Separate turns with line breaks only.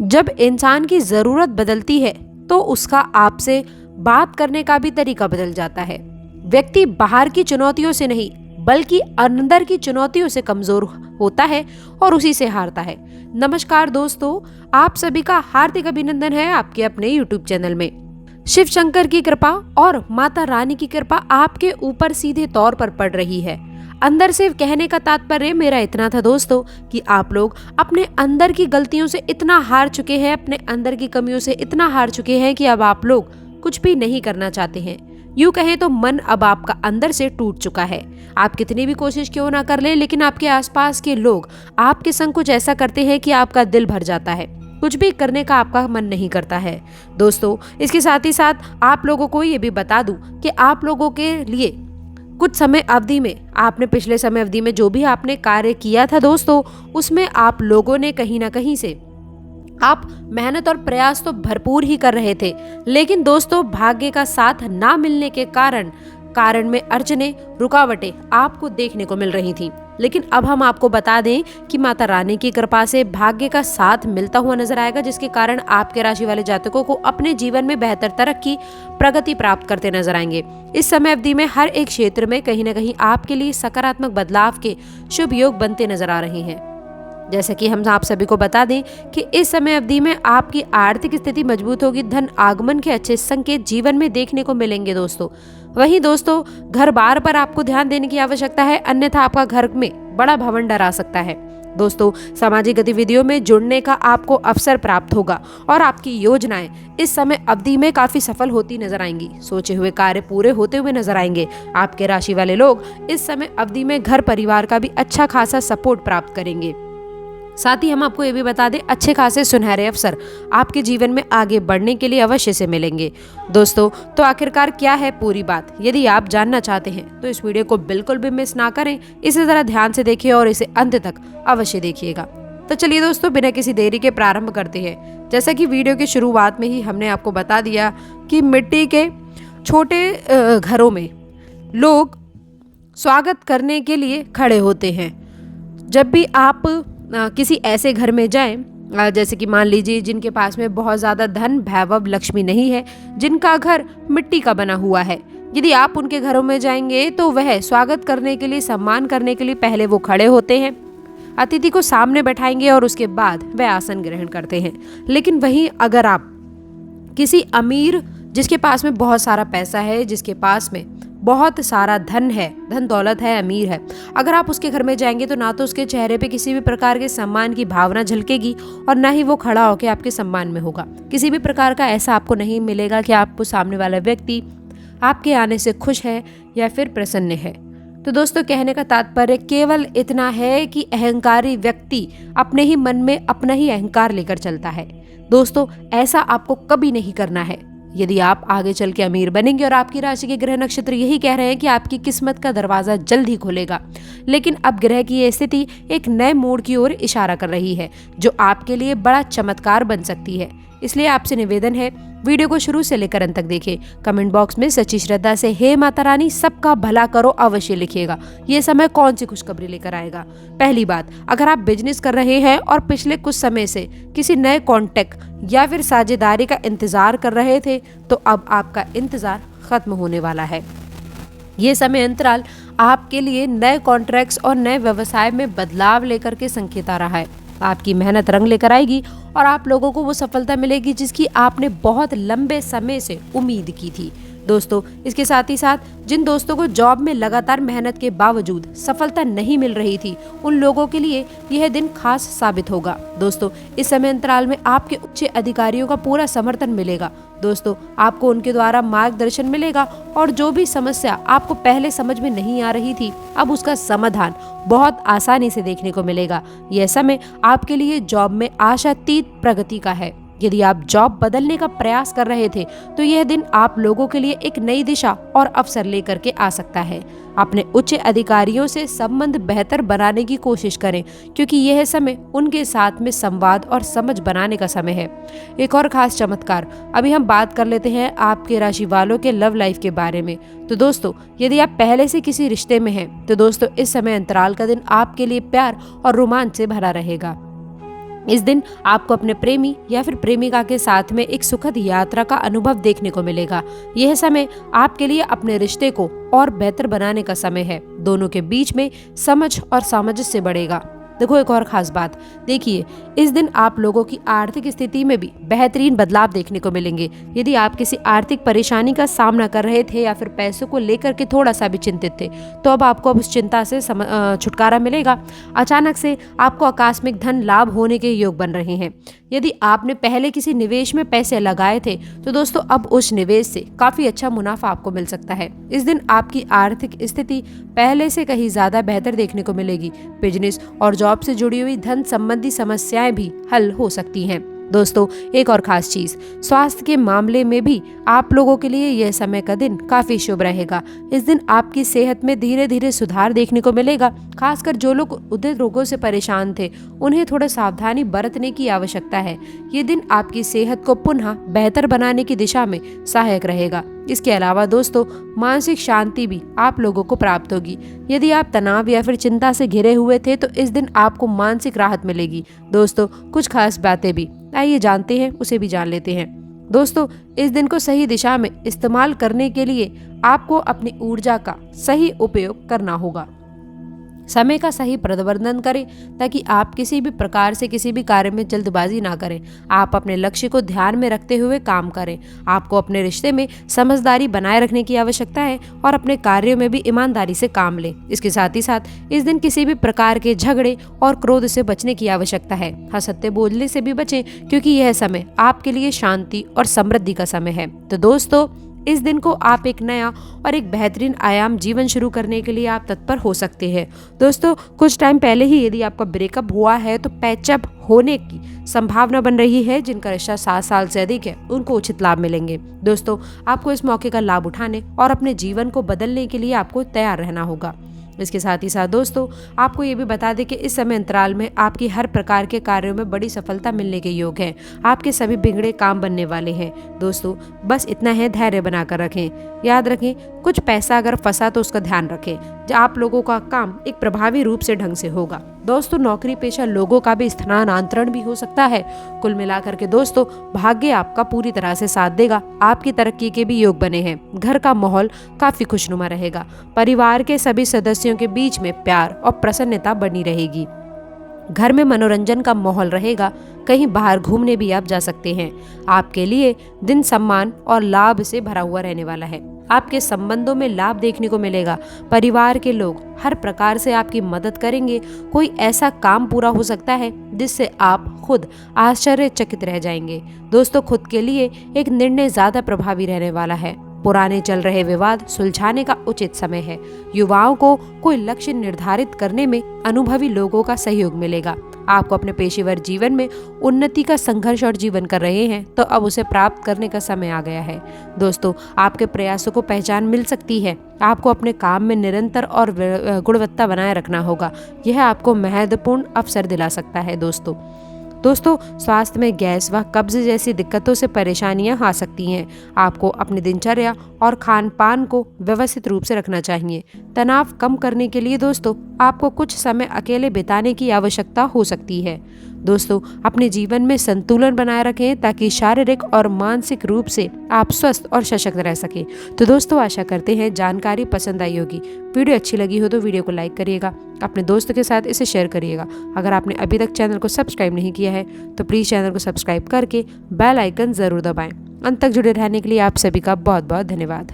जब इंसान की ज़रूरत बदलती है तो उसका आपसे बात करने का भी तरीका बदल जाता है। व्यक्ति बाहर की चुनौतियों से नहीं बल्कि अंदर की चुनौतियों से कमज़ोर होता है और उसी से हारता है। नमस्कार दोस्तों, आप सभी का हार्दिक अभिनंदन है आपके अपने YouTube चैनल में। शिव शंकर की कृपा और माता रानी की कृपा आपके ऊपर सीधे तौर पर पड़ रही है। अंदर से कहने का तात्पर्य मेरा इतना था दोस्तों कि आप लोग अपने अंदर की गलतियों से इतना हार चुके हैं, अपने अंदर की कमियों से इतना हार चुके हैं कि अब आप लोग कुछ भी नहीं करना चाहते हैं। यूं कहें तो मन अब आपका अंदर से टूट चुका है। आप कितनी भी कोशिश क्यों ना कर ले, लेकिन आपके आसपास के लोग आपके संग कुछ ऐसा करते हैं कि आपका दिल भर जाता है, कुछ भी करने का आपका मन नहीं करता है। दोस्तों, इसके साथ ही साथ आप लोगों को ये भी बता दूं कि आप लोगों के लिए कुछ समय अवधि में आपने पिछले समय अवधि में जो भी आपने कार्य किया था दोस्तों, उसमें आप लोगों ने कहीं ना कहीं से आप मेहनत और प्रयास तो भरपूर ही कर रहे थे, लेकिन दोस्तों भाग्य का साथ ना मिलने के कारण में अड़चने, रुकावटें आपको देखने को मिल रही थीं। लेकिन अब हम आपको बता दें कि माता रानी की कृपा से भाग्य का साथ मिलता हुआ नजर आएगा, जिसके कारण आपके राशि वाले जातकों को अपने जीवन में बेहतर तरक्की, प्रगति प्राप्त करते नजर आएंगे। इस समय अवधि में हर एक क्षेत्र में कहीं ना कहीं आपके लिए सकारात्मक बदलाव के शुभ योग बनते नजर आ रहे हैं। जैसे कि हम आप सभी को बता दें कि इस समय अवधि में आपकी आर्थिक स्थिति मजबूत होगी, धन आगमन के अच्छे संकेत जीवन में देखने को मिलेंगे दोस्तों। वहीं दोस्तों, घर बार पर आपको ध्यान देने की आवश्यकता है, अन्यथा आपका घर में बड़ा भवन डरा सकता है। दोस्तों, सामाजिक गतिविधियों में जुड़ने का आपको अवसर प्राप्त होगा और आपकी योजनाएं इस समय अवधि में काफी सफल होती नजर आएंगी। सोचे हुए कार्य पूरे होते हुए नजर आएंगे। आपके राशि वाले लोग इस समय अवधि में घर परिवार का भी अच्छा खासा सपोर्ट प्राप्त करेंगे। साथ ही हम आपको ये भी बता दें, अच्छे खासे सुनहरे अवसर आपके जीवन में आगे बढ़ने के लिए अवश्य से मिलेंगे। दोस्तों, तो आखिरकार क्या है पूरी बात, यदि आप जानना चाहते हैं तो इस वीडियो को बिल्कुल भी मिस ना करें, इसे जरा ध्यान से देखिए और इसे अंत तक अवश्य देखिएगा। तो चलिए दोस्तों, बिना किसी देरी के प्रारंभ करते हैं। जैसा कि वीडियो की शुरुआत में ही हमने आपको बता दिया कि मिट्टी के छोटे घरों में लोग स्वागत करने के लिए खड़े होते हैं। जब भी आप किसी ऐसे घर में जाएं, जैसे कि मान लीजिए जिनके पास में बहुत ज़्यादा धन, वैभव, लक्ष्मी नहीं है, जिनका घर मिट्टी का बना हुआ है, यदि आप उनके घरों में जाएंगे तो वह स्वागत करने के लिए, सम्मान करने के लिए पहले वो खड़े होते हैं, अतिथि को सामने बैठाएंगे और उसके बाद वह आसन ग्रहण करते हैं। लेकिन वहीं अगर आप किसी अमीर, जिसके पास में बहुत सारा पैसा है, जिसके पास में बहुत सारा धन है, धन दौलत है, अमीर है, अगर आप उसके घर में जाएंगे तो ना तो उसके चेहरे पे किसी भी प्रकार के सम्मान की भावना झलकेगी और ना ही वो खड़ा होकर आपके सम्मान में होगा। किसी भी प्रकार का ऐसा आपको नहीं मिलेगा कि आपको सामने वाला व्यक्ति आपके आने से खुश है या फिर प्रसन्न है। तो दोस्तों, कहने का तात्पर्य केवल इतना है कि अहंकारी व्यक्ति अपने ही मन में अपना ही अहंकार लेकर चलता है। दोस्तों, ऐसा आपको कभी नहीं करना है। यदि आप आगे चल के अमीर बनेंगे और आपकी राशि के ग्रह नक्षत्र यही कह रहे हैं कि आपकी किस्मत का दरवाजा जल्द ही खुलेगा, लेकिन अब ग्रह की ये स्थिति एक नए मोड़ की ओर इशारा कर रही है जो आपके लिए बड़ा चमत्कार बन सकती है। इसलिए आपसे निवेदन है, वीडियो को शुरू से लेकर अंत तक देखें। कमेंट बॉक्स में सच्ची श्रद्धा से हे माता रानी सबका भला करो अवश्य लिखिएगा। ये समय कौन सी खुशखबरी लेकर आएगा। पहली बात, अगर आप बिजनेस कर रहे हैं और पिछले कुछ समय से किसी नए कॉन्टैक्ट या फिर साझेदारी का इंतजार कर रहे थे, तो अब आपका इंतजार खत्म होने वाला है। ये समय अंतराल आपके लिए नए कॉन्ट्रैक्ट्स और नए व्यवसाय में बदलाव लेकर के संकेत आ रहा है। आपकी मेहनत रंग लेकर आएगी और आप लोगों को वो सफलता मिलेगी जिसकी आपने बहुत लंबे समय से उम्मीद की थी। दोस्तों, इसके साथ ही साथ जिन दोस्तों को जॉब में लगातार मेहनत के बावजूद सफलता नहीं मिल रही थी, उन लोगों के लिए यह दिन खास साबित होगा। दोस्तों, इस समय अंतराल में आपके उच्च अधिकारियों का पूरा समर्थन मिलेगा। दोस्तों, आपको उनके द्वारा मार्गदर्शन मिलेगा और जो भी समस्या आपको पहले समझ में नहीं आ रही थी, अब उसका समाधान बहुत आसानी से देखने को मिलेगा। यह समय आपके लिए जॉब में आशातीत प्रगति का है। यदि आप जॉब बदलने का प्रयास कर रहे थे तो यह दिन आप लोगों के लिए एक नई दिशा और अवसर लेकर के आ सकता है। अपने उच्च अधिकारियों से संबंध बेहतर बनाने की कोशिश करें, क्योंकि यह समय उनके साथ में संवाद और समझ बनाने का समय है। एक और खास चमत्कार, अभी हम बात कर लेते हैं आपके राशि वालों के लव लाइफ के बारे में। तो दोस्तों, यदि आप पहले से किसी रिश्ते में हैं तो दोस्तों इस समय अंतराल का दिन आपके लिए प्यार और रोमांच से भरा रहेगा। इस दिन आपको अपने प्रेमी या फिर प्रेमिका के साथ में एक सुखद यात्रा का अनुभव देखने को मिलेगा। यह समय आपके लिए अपने रिश्ते को और बेहतर बनाने का समय है। दोनों के बीच में समझ और सामंजस्य बढ़ेगा। देखो एक और खास बात, देखिए इस दिन आप लोगों की आर्थिक स्थिति में भी बेहतरीन बदलाव देखने को मिलेंगे। यदि आप किसी आर्थिक परेशानी का सामना कर रहे थे या फिर पैसों को लेकर के थोड़ा सा भी चिंतित थे, तो अब आपको अब उस चिंता से छुटकारा मिलेगा। अचानक से आपको आकस्मिक धन लाभ होने के योग बन रहे हैं। यदि आपने पहले किसी निवेश में पैसे लगाए थे, तो दोस्तों अब उस निवेश से काफी अच्छा मुनाफा आपको मिल सकता है। इस दिन आपकी आर्थिक स्थिति पहले से कहीं ज्यादा बेहतर देखने को मिलेगी। बिजनेस और जॉब से जुड़ी हुई धन संबंधी समस्याएं भी हल हो सकती हैं। दोस्तों एक और खास चीज, स्वास्थ्य के मामले में भी आप लोगों के लिए यह समय का दिन काफी शुभ रहेगा। इस दिन आपकी सेहत में धीरे धीरे सुधार देखने को मिलेगा। खासकर जो लोग उदर रोगों से परेशान थे, उन्हें थोड़ा सावधानी बरतने की आवश्यकता है। ये दिन आपकी सेहत को पुनः बेहतर बनाने की दिशा में सहायक रहेगा। इसके अलावा दोस्तों मानसिक शांति भी आप लोगों को प्राप्त होगी। यदि आप तनाव या फिर चिंता से घिरे हुए थे, तो इस दिन आपको मानसिक राहत मिलेगी। दोस्तों कुछ खास बातें भी आइए जानते हैं, उसे भी जान लेते हैं। दोस्तों इस दिन को सही दिशा में इस्तेमाल करने के लिए आपको अपनी ऊर्जा का सही उपयोग करना होगा। समय का सही प्रबंधन करें ताकि आप किसी भी प्रकार से किसी भी कार्य में जल्दबाजी ना करें। आप अपने लक्ष्य को ध्यान में रखते हुए काम करें। आपको अपने रिश्ते में समझदारी बनाए रखने की आवश्यकता है और अपने कार्यों में भी ईमानदारी से काम लें। इसके साथ ही साथ इस दिन किसी भी प्रकार के झगड़े और क्रोध से बचने की आवश्यकता है। असत्य बोलने से भी बचें, क्योंकि यह समय आपके लिए शांति और समृद्धि का समय है। तो दोस्तों इस दिन को आप एक नया और एक बेहतरीन आयाम जीवन शुरू करने के लिए आप तत्पर हो सकते हैं। दोस्तों कुछ टाइम पहले ही यदि आपका ब्रेकअप हुआ है, तो पैचअप होने की संभावना बन रही है। जिनका रिश्ता 7 साल से अधिक है, उनको उचित लाभ मिलेंगे। दोस्तों आपको इस मौके का लाभ उठाने और अपने जीवन को बदलने के लिए आपको तैयार रहना होगा। इसके साथ ही साथ दोस्तों आपको ये भी बता दें कि इस समय अंतराल में आपकी हर प्रकार के कार्यों में बड़ी सफलता मिलने के योग हैं। आपके सभी बिगड़े काम बनने वाले हैं। दोस्तों बस इतना है, धैर्य बनाकर रखें। याद रखें कुछ पैसा अगर फंसा तो उसका ध्यान रखें। आप लोगों का काम एक प्रभावी रूप से ढंग से होगा। दोस्तों नौकरी पेशा लोगों का भी स्थानांतरण भी हो सकता है। कुल मिलाकर के दोस्तों भाग्य आपका पूरी तरह से साथ देगा। आपकी तरक्की के भी योग बने हैं। घर का माहौल काफी खुशनुमा रहेगा। परिवार के सभी सदस्यों के बीच में प्यार और प्रसन्नता बनी रहेगी। घर में मनोरंजन का माहौल रहेगा। कहीं बाहर घूमने भी आप जा सकते हैं। आपके लिए दिन सम्मान और लाभ से भरा हुआ रहने वाला है। आपके संबंधों में लाभ देखने को मिलेगा। परिवार के लोग हर प्रकार से आपकी मदद करेंगे। कोई ऐसा काम पूरा हो सकता है जिससे आप खुद आश्चर्यचकित रह जाएंगे। दोस्तों खुद के लिए एक निर्णय ज्यादा प्रभावी रहने वाला है। पुराने चल रहे विवाद सुलझाने का उचित समय है। युवाओं को कोई लक्ष्य निर्धारित करने में अनुभवी लोगों का सहयोग मिलेगा। आपको अपने पेशेवर जीवन में उन्नति का संघर्ष और जीवन कर रहे हैं, तो अब उसे प्राप्त करने का समय आ गया है। दोस्तों आपके प्रयासों को पहचान मिल सकती है। आपको अपने काम में निरंतर और गुणवत्ता बनाए रखना होगा। यह आपको महत्वपूर्ण अवसर दिला सकता है। दोस्तों स्वास्थ्य में गैस व कब्ज जैसी दिक्कतों से परेशानियां आ सकती हैं। आपको अपनी दिनचर्या और खान पान को व्यवस्थित रूप से रखना चाहिए। तनाव कम करने के लिए दोस्तों आपको कुछ समय अकेले बिताने की आवश्यकता हो सकती है। दोस्तों अपने जीवन में संतुलन बनाए रखें ताकि शारीरिक और मानसिक रूप से आप स्वस्थ और सशक्त रह सकें। तो दोस्तों आशा करते हैं जानकारी पसंद आई होगी। वीडियो अच्छी लगी हो तो वीडियो को लाइक करिएगा, अपने दोस्तों के साथ इसे शेयर करिएगा। अगर आपने अभी तक चैनल को सब्सक्राइब नहीं किया है तो प्लीज़ चैनल को सब्सक्राइब करके बेल आइकन ज़रूर दबाएं। अंत तक जुड़े रहने के लिए आप सभी का बहुत बहुत धन्यवाद।